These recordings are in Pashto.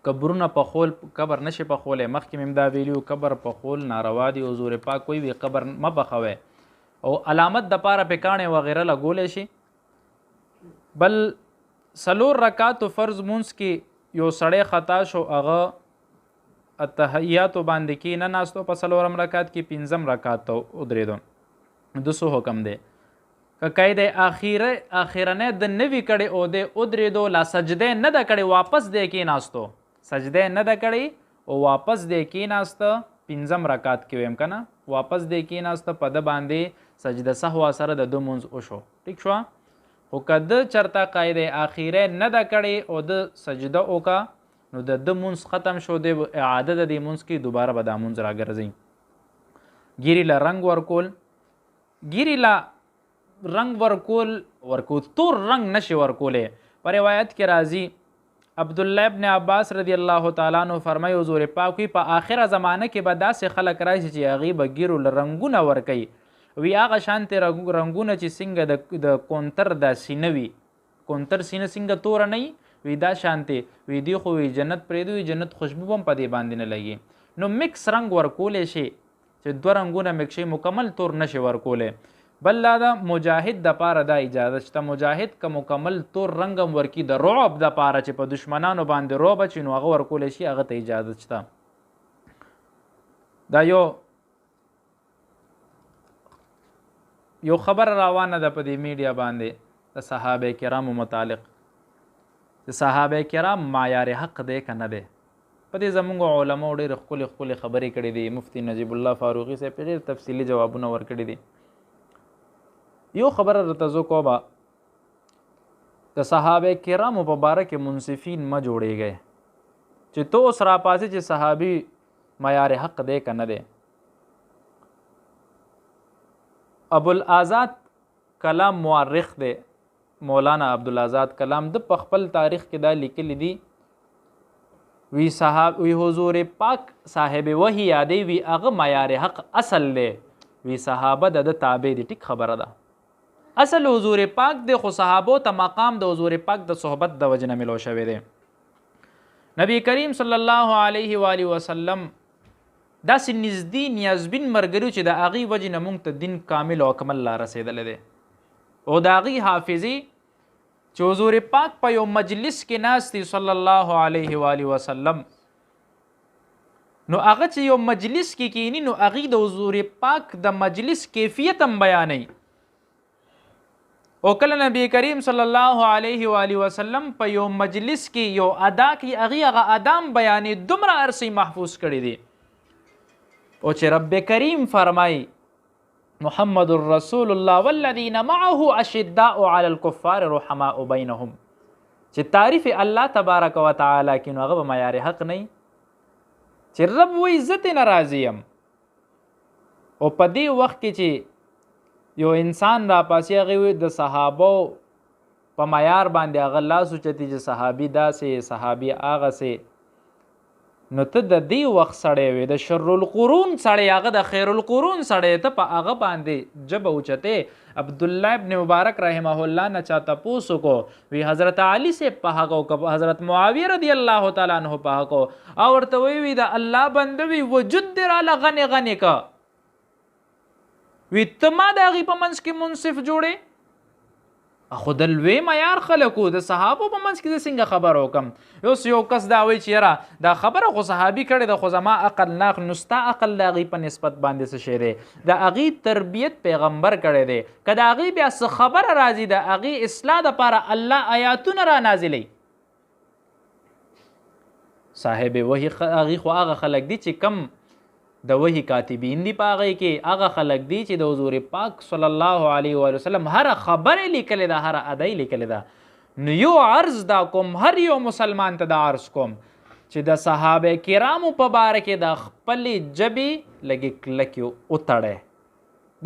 قبرونه پخول قبر نشي پخولی. مخکې مې دا ویلي قبر پخول ناروا دي. حضور پاک وی قبر مه پخوئ او علامت دپاره پې کاڼې وغیره لګولی شي. بل 4 رکعاتو فرض مونځ کې یو سړی خطا شو، هغه اتحیاتو باندې کې نه ناستو په 4 رکعات کې 5 رکعات ته ودرېدو. د څه حکم دی؟ که قید اخیرنی د نوي کړی او د ودرېدو لا سجده نه ده کړې واپس دی کېناستو، سجده نه ده کړې او واپس دی کېناسته 5 رکعات کې ویم که نه، واپس دی کېناسته په ده باندې سجده سهوا سره د ده مونځ وشو. ټیک شوه. خو که ده چرته قید اخیره نه ده کړې او د سجده وکړه نو د ده مونځ ختم شو، د اعاده د دې مونځ کې دوباره به دا مونځ راګرځئ. ګیري له رنګ ورکول، ګیري له رنګ ورکول تور رنګ نشي ورکولی. په روایت کې راځي عبدالله ابن عباس رضی الله تعالی عنہ فرمایي حضور پاک وی په آخره زمانه کې به داسې خلک راشي چې هغوی به ګیرو له رنګونه ورکوي. وی هغه شانتې رنګونه چې څنګه د کونتر دا سینه وي، کونتر سینه څنګه توره نه وي، وی دا شانتې وی دی خو وی جنت پرېږدي، وی جنت خوشبو هم په دې باندې نه لګي. نو مکس رنګ ورکولی شي چې 2 رنګونه مکس شي، مکمل تور نشي ورکولی. بل دا د مجاهد دپاره دا اجازه شته، مجاهد که مکمل تور رنګ هم ورکي د رعب دپاره چې په دشمنانو باندې رعب اچي نو هغه ورکولی شي، هغه ته اجازه شته. دا یو خبر روانه ده په دې میډیا باندې د صحابه کرامو متعلق، چې صحابه کرام معیار حق دی که نه دی. په دې زموږ علماو ډېرې ښکلې ښکلې خبرې کړې دي. مفتي نجیب الله فاروقي صاحب پرې ډېر تفصیلي جوابونه ورکړي دي. یو خبره درته زه کومه، د صحابه کرامو په باره کې منصفین مه جوړېږئ چې تو اوس راپاسې چې صحابي معیار حق دی که نه دی. ابوالآزاد کلام مورخ دی، مولانا عبدالآزاد کلام، د په خپل تاریخ کې دا لیکلی دي وی حضور پاک صاحب وحی یادی وی هغه معیار حق اصل دی، وی صحابه د تابع دي. ټیک خبره ده، اصل حضور پاک دی، خو صحابو ته مقام د حضور پاک د صحبت د وجه نه ملو شوی دی. نبی کریم صلی الله علیه و آله وسلم داسې نږدې نیازبین ملګري چې د هغې وجې نه موږ ته دین کامل او اکمل لا رسېدلی دی، او د هغې حافظې چې حضور پاک په یو مجلس کې ناست دی صلی الله علیه و آله وسلم، نو هغه چې یو مجلس کې کینی نو هغې د حضور پاک د مجلس کیفیت هم بیانوي. او کله نبی کریم صلی الله علیه و آله وسلم په یو مجلس کې یو ادا کې هغه ادام بیانې دومره عرصې محفوظ کړي دي، او چې رب کریم فرمای محمد رسول الله والذین معه اشداء علی الکفار رحماء بینهم، چې تعریف الله تبارک و تعالی کې نو هغه به معیار حق نه چې رب وایي زه ترې ناراضي یم. او په دې وخت کې چې یو انسان راپاسې هغې د صحابو په معیار باندې هغه لاس اوچتي چې صحابي داسې صحابي هغسې، نو ته د دې وخت سړی وې، د شر القرون سړی، هغه د خیر القرون سړی، ته په هغه باندې ژبه اوچتې. عبدالله ابن مبارک رحمه الله نه چا تپوس وکړو، وی حضرت علی صاحب په حق او حضرت معاویه رضی الله تعالی عنه په حق، او ورته وی د الله بنده وی وجود دې راله غنې غنې که، وی ته ما د هغې په منځ کې منصف جوړې. خو د لوی معیار خلکو د صحابو په منځ کې زه څنګه خبر وکم؟ اوس یو کس دا وایي چې یاره دا خبره خو صحابي کړې ده، خو زما عقل ناخ، نو ستا عقل د هغې په نسبت باندې څه شی دی؟ د هغې تربیت پیغمبر کړی دی. که د هغې بیا څه خبره راځي د هغې اصلاح دپاره الله آیاتونه را نازلوي. صاحب وحي هغې خو هغه خلک دي چې کم د وحي کاتبین دي، په هغې کې هغه خلک دي چې د حضور پاک صلی الله علیه و وسلم هر خبرې لیکلې ده، هر ادای لیکلې ده. نو یو عرض دا کوم هر یو مسلمان ته دا عرض کوم چې د صحابه کرامو په باره کې د خپلې ژبې لږې کلکې وتړئ،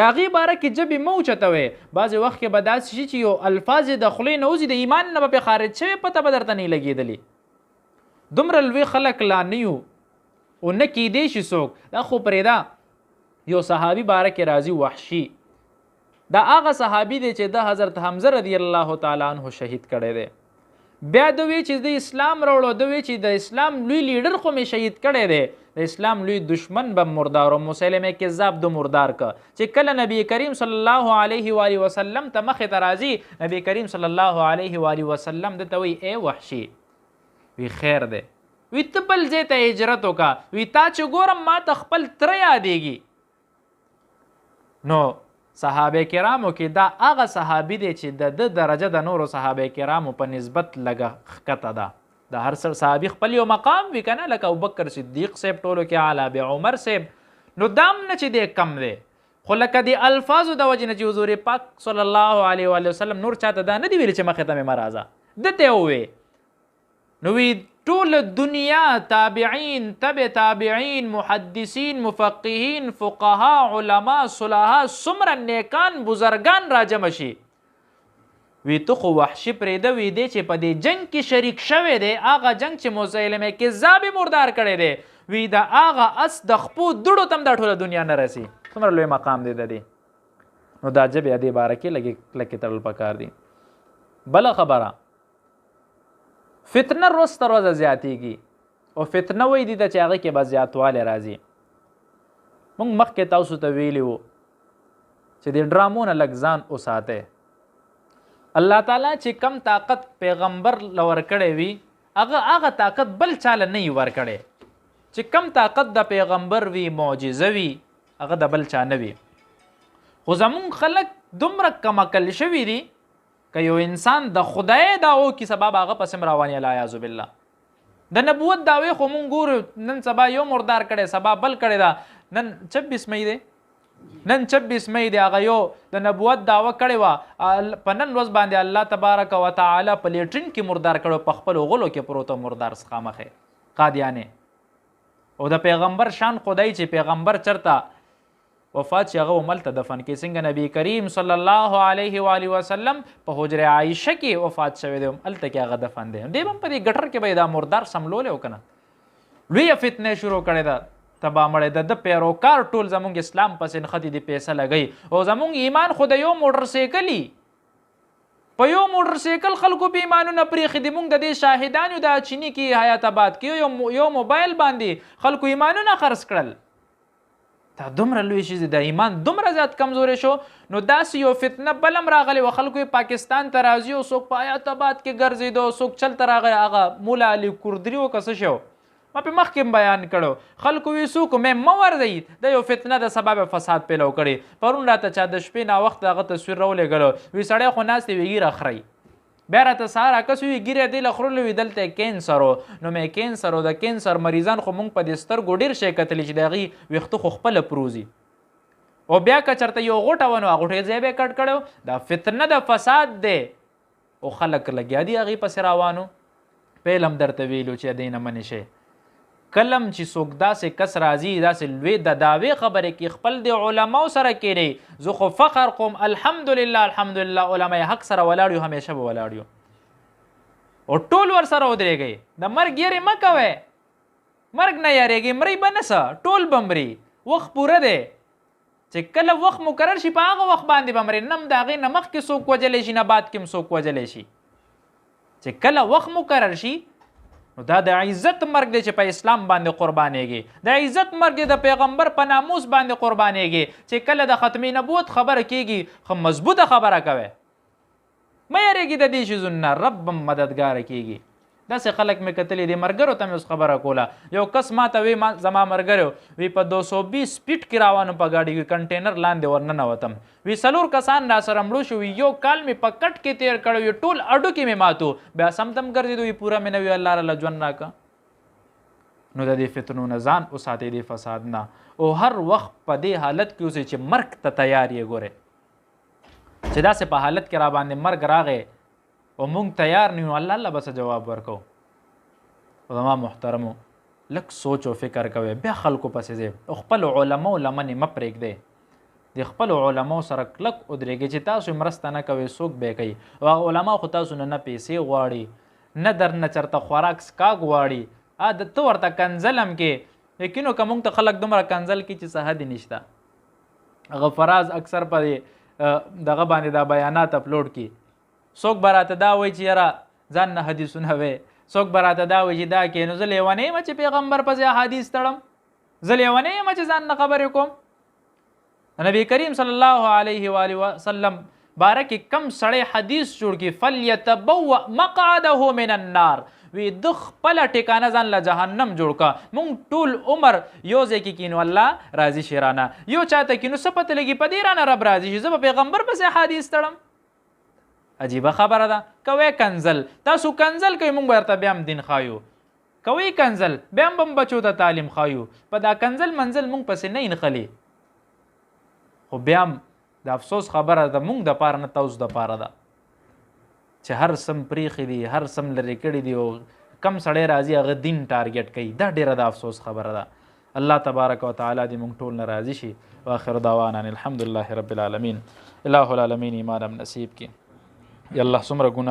د هغې باره کې ژبې مه اوچتوئ. بعضې وخت کې به داسې شي چې یو الفاظ یې د خولې نه وځي، د ایمان نه به پرې خارج شوی، پته به درته نه لګېدلې. دومره لوی خلک لا نه یو او نه کیدی شي څوک. دا خو پرېږده، یو صحابي باره کې راځي وحشي، دا هغه صحابي دی چې د حضرت حمزه رضی الله تعالی عنه شهید کړی دی. بیا دوی چې د اسلام راوړو دوی چې د اسلام لوی لیډر خو مې شهید کړی دی د اسلام لوی دشمن به مردار او مسلمه کذاب د مردار که چې کله نبی کریم صلی الله علیه و آله وسلم ته مخې ته راځي نبی کریم صلی الله علیه و آله وسلم دته وی ای وحشي وی خیر دی وی ته بل ځای ته هجرت وکړه وی تا چې ګورم ما ته خپل تره یادېږي نو صحابه کرامو کې دا هغه صحابي دی چې د درجه د نورو صحابه کرامو په نسبت لږه ښکته ده د هر صحابي خپل یو مقام وي که نه لکه ابوبکر صدیق صاحب ټولو کې اعلی بیا عمر صاحب نو دام نه چې دی کم دی خو لکه د الفاظو د وجې نه چې حضور پاک صلی الله علیه و وسلم نور چاته دا نه دی ویلي چې مخې ته مې مه راځه دته یې ووې نو وی ټول دنیا تابعین تبع تابعین محدثین مفقهین فقها علما صلاحا څومره نیکان بزرگان راجمع شي وی تو خو وحشي پرېده وی دی چې په دې جنگ کې شریک شوی دی هغه جنگ چې مسیلمه کذاب مردار کړی دی وی د هغه اس د خپو دوړو تم دا ټوله دنیا نه رسي څومره لوی مقام دی د دې نو دا ژبې دې باره کې لږې تړل پکار دي بله خبره فتنه روز تر روزه زیاتېږي او فتنه وایي دي ته چې هغې کې به زیاتوالی راځي موږ مخکې تاسو ته ویلي وو چې د ډرامو نه لږ ځان وساتئ الله تعالی چې کم طاقت پیغمبر له ورکړی وي هغه طاقت بل چاله نه وي ورکړی چې کم طاقت د پیغمبر وي معجزه وي هغه د بل چا نه وي خو زمونږ خلک دومره کم عقل شوي دي که یو انسان د خدای دعوو کې سبب هغه پسې رواني العیاذ بالله د نبوت دعوې خو مونږ ګورو نن سبا یو مردار کړی سبا بل کړی دا نن 26 مئی دی نن 26 مئی دی هغه یو د نبوت دعوه کړې وه په نن ورځ باندې الله تبارک وتعالی په لیټرین کې مردار کړو په خپلو غلو کې پروت مردار خامخې قادیانې او د پیغمبر شان خدای چې پیغمبر چرته وفات چې هغه هملته دفن کې څنګه نبی کریم صلی الله علیه و آله وسلم په حجره عایشه کې وفات شوی دی هلته کې هغه دفن دی دی هم په دې ګټر کې به دا مردار سملولی و که نه لویه فتنې شروع کړې ده تبا مړی د پیروکار ټول زمونږ اسلام پسې نښتې دي پیسه لګوي او زمونږ ایمان خو د یو موټر سایکل په یو موټر سایکل خلکو په ایمانونه پرېښي دي مونږ د دې شاهدان یو د چیني کې حیات آباد کې یو موبایل باندې خلکو ایمانونه خرڅ کړل دا دومره لوی شي د ایمان دومره زیات کمزوري شو نو داسې یو فتنه بل هم راغلی و خلکو پاکستان ته راځي او څوک په حیات آباد کې ګرځېده او څوک چلته راغی هغه مولا علي کردري و که څه شو ما په مخکې بیان کړو خلکو وی څوک مې مه ورځئ د یو فتنه د سبب فساد پیلو کړي پرون راته چا د شپې ناوخته هغه تصویر راولېږلو وی سړی خو ناست وي ږیره خورئ بیا راته سهار کس وي ږیره دی له خورلو وي دلته کینسر و نو مې کینسر و د کینسر مریضان خو مونږ په دې سترګو ډېر شی کتلی چې د هغې ویښته خو خپله پروزي او بیا که چېرته یو غوټه و نو هغه غوټې ځای به یې کټ کړی دا فتنه د فساد دی او خلک لګیا دي هغې پسې روانو پیل هم درته ویلو چې دې نه منې شئ کلم چې څوک داسې کس راځي داسې لوی د دعوې خبرې کې خپل د علماو سره کېنئ زه خو فخر کوم الحمدلله الحمدلله علماء حق سره ولاړ یو همیشه به ولاړ یو او ټول ورسره ودرېږئ د مرګ یېرې مه کوئ مرګ نه یارېږئ مرئ به نه څه ټول به مري وخت پوره دی چې کله وخت مقرر شي په هغه وخت باندې به مري نه هم د هغې نه مخکې څوک وجلی شي نه بعد کې هم څوک وجلی شي چې کله وخت مقرر شي نو دا د عزت مرګ دی چې په اسلام باندې قربانېږي د عزت مرګ دی د پیغمبر په ناموس باندې قربانېږي چې کله د ختمې نبوت خبره کېږي خو مضبوطه خبره کوئ مه یېرېږي د دې شیزونو نه رب هم مددګاره کېږي داسې خلک مې کتلي دي مرګرو ته مې اوس خبره کوله یو کس ما ته وی زما مرګرو وی په 220 سپیډ کې روانو په ګاډي کې کنټینر لاندې ورننوتم وی 4 کسان را سره مړو شو یو کال مې په کټ کې تیر کړی وي ټول اډو کې مې ماتو بیا سمدم ګرځېدو وي پوره مې نه وي الله راله ژوند راکړه نو د دې فتنو نه ځان وساتئ دې فساد نه او هر وخت په دې حالت کې اوسئ چې مرګ ته تیار یې ګورئ چې داسې په حالت کې را باندې مرګ راغی او مونږ تیار نه یو الله بس جواب ورکو زما محترمو لږ سوچ او فکر کوئ بیا خلکو پسې ځئ او خپلو علماو لمنې مه پرېږدئ د خپلو علماو سره کلک ودرېږئ چې تاسو مرسته نه کوئ څوک به یې کوي او هغه علما خو تاسو نه پیسې غواړي نه در نه چېرته خوراک سکاک غواړي ته ورته کنځل هم کې یقینو که مونږ ته خلک دومره کنځل کړي چې څه حد یې نشته هغه فراز اکثر په دغه باندې دا بیانات اپلوډ کړي څوک به راته دا وایي چې یاره ځان نه حدیثونه وی څوک به راته دا وایي چې دا کې نو زه لیونی یم چې پیغمبر پسې احادیث تړم زه لیونی یم چې ځان نه خبرې کوم نبی کریم صلی الله علیه و آله وسلم باره کې کم سړی حدیث جوړ کړي فلیتبوأ مقعده من النار وی د خپله ټکانه ځان له جهنم جوړ کا مونږ ټول عمر یو ځای کې کینو الله راضي شي رانه یو چاته کینو څه پته لګي په دې رانه رب راضي شي زه به پیغمبر پسې حدیث تړم عجیبه خبره ده کوی کنزل تاسو کنزل کوئ مونږ به ورته بیا هم دین ښایو کوي کنزل بیا هم بچو ته تعلیم ښایو په دا کنزل منزل مونږ پسې نه انخلي خو بیا هم د افسوس خبره ده مونږ دپاره نه تاسو دپاره ده چې هر سم پریښي دي هر سم لرې کړي دي او کم سړی راځي هغه دین ټارګټ کوي دا ډېره د افسوس خبره ده الله تبارک وتعالی دې مونږ ټول نه راضي شي واخر دعوانا الحمدلله رب العالمین الہ العالمین ایمان هم نصیب کړي یا الله څومره ګناه